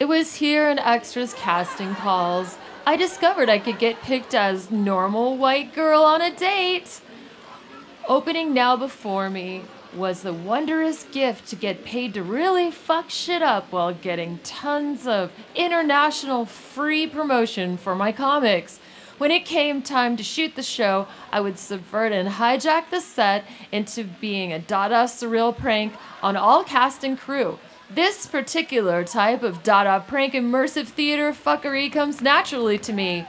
It was here in Extras casting calls I discovered I could get picked as normal white girl on a date. Opening now before me was the wondrous gift to get paid to really fuck shit up while getting tons of international free promotion for my comics. When it came time to shoot the show, I would subvert and hijack the set into being a Dada surreal prank on all cast and crew. This particular type of Dada prank immersive theater fuckery comes naturally to me.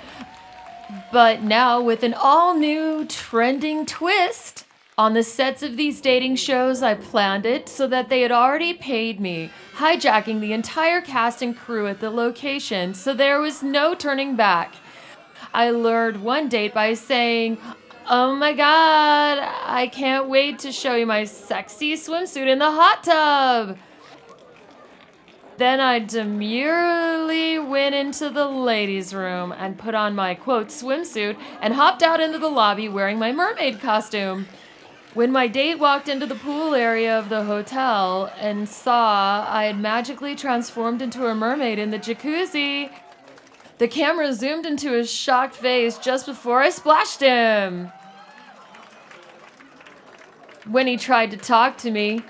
But now with an all-new trending twist. On the sets of these dating shows, I planned it so that they had already paid me, hijacking the entire cast and crew at the location, so there was no turning back. I lured one date by saying, "Oh my god, I can't wait to show you my sexy swimsuit in the hot tub." Then I demurely went into the ladies' room and put on my, quote, swimsuit and hopped out into the lobby wearing my mermaid costume. When my date walked into the pool area of the hotel and saw I had magically transformed into a mermaid in the jacuzzi, the camera zoomed into his shocked face just before I splashed him. When he tried to talk to me,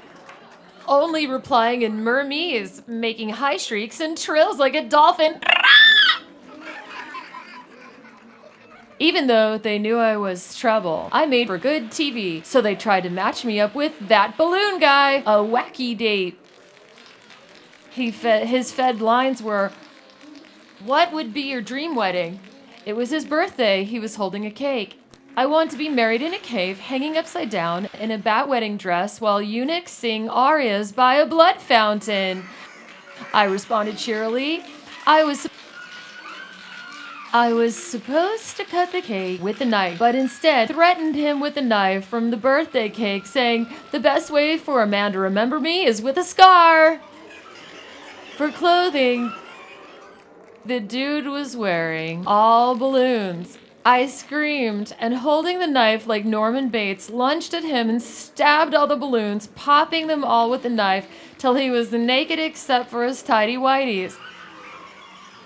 only replying in mermese, making high shrieks and trills like a dolphin. Even though they knew I was trouble, I made for good TV, so they tried to match me up with that balloon guy, a wacky date. His fed lines were, "What would be your dream wedding?" It was his birthday. He was holding a cake. "I want to be married in a cave, hanging upside down in a bat wedding dress while eunuchs sing arias by a blood fountain." I responded cheerily. I was supposed to cut the cake with a knife, but instead threatened him with a knife from the birthday cake, saying, "The best way for a man to remember me is with a scar." For clothing, the dude was wearing all balloons. I screamed, and holding the knife like Norman Bates, lunged at him and stabbed all the balloons, popping them all with the knife till he was naked except for his tidy whities.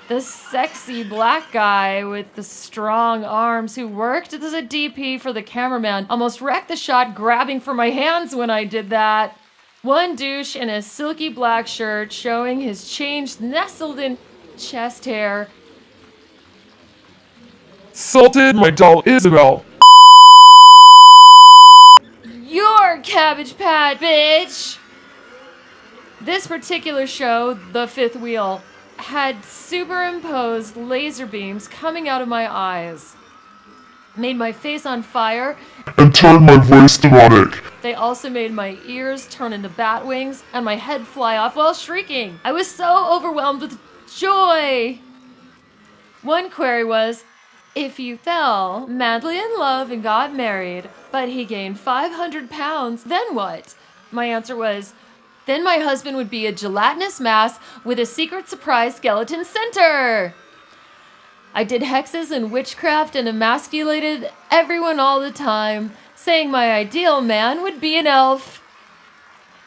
The sexy black guy with the strong arms who worked as a DP for the cameraman almost wrecked the shot, grabbing for my hands when I did that. One douche in a silky black shirt showing his changed nestled in chest hair. "Salted my doll Isabel." "You're Cabbage Patch, bitch!" This particular show, The Fifth Wheel, had superimposed laser beams coming out of my eyes, made my face on fire, and turned my voice demonic. They also made my ears turn into bat wings and my head fly off while shrieking. I was so overwhelmed with joy. One query was, if you fell madly in love and got married, but he gained 500 pounds, then what? My answer was, then my husband would be a gelatinous mass with a secret surprise skeleton center. I did hexes and witchcraft and emasculated everyone all the time, saying my ideal man would be an elf.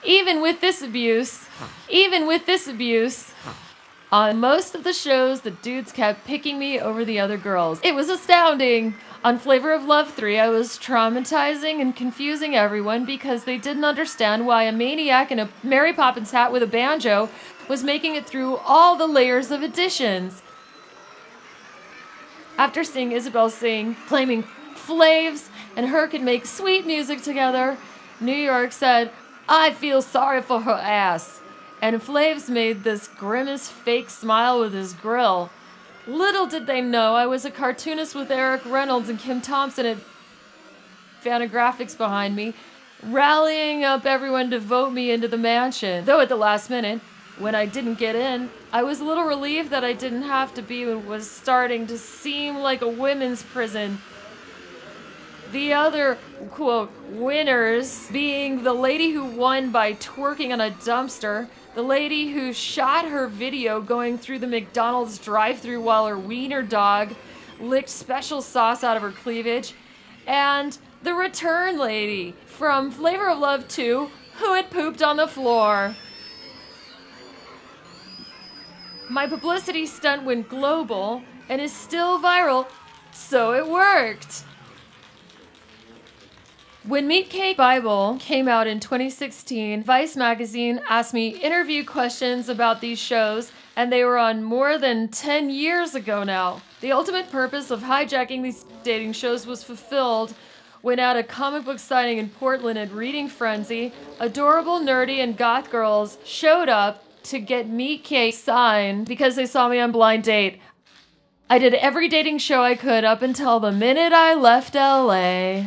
Even with this abuse, on most of the shows, the dudes kept picking me over the other girls. It was astounding. On Flavor of Love 3, I was traumatizing and confusing everyone because they didn't understand why a maniac in a Mary Poppins hat with a banjo was making it through all the layers of additions. After seeing Isabel sing, claiming Flavs and her could make sweet music together, New York said, "I feel sorry for her ass." And Flavs made this grimace fake smile with his grill. Little did they know I was a cartoonist with Eric Reynolds and Kim Thompson at Fantagraphics behind me, rallying up everyone to vote me into the mansion. Though at the last minute, when I didn't get in, I was a little relieved that I didn't have to be what was starting to seem like a women's prison. The other, quote, winners being the lady who won by twerking on a dumpster, the lady who shot her video going through the McDonald's drive-thru while her wiener dog licked special sauce out of her cleavage, and the return lady from Flavor of Love 2 who had pooped on the floor. My publicity stunt went global and is still viral, so it worked. When Meat Cake Bible came out in 2016, Vice magazine asked me interview questions about these shows, and they were on more than 10 years ago now. The ultimate purpose of hijacking these dating shows was fulfilled when at a comic book signing in Portland at Reading Frenzy, adorable, nerdy, and goth girls showed up to get Meat Cake signed because they saw me on Blind Date. I did every dating show I could up until the minute I left LA.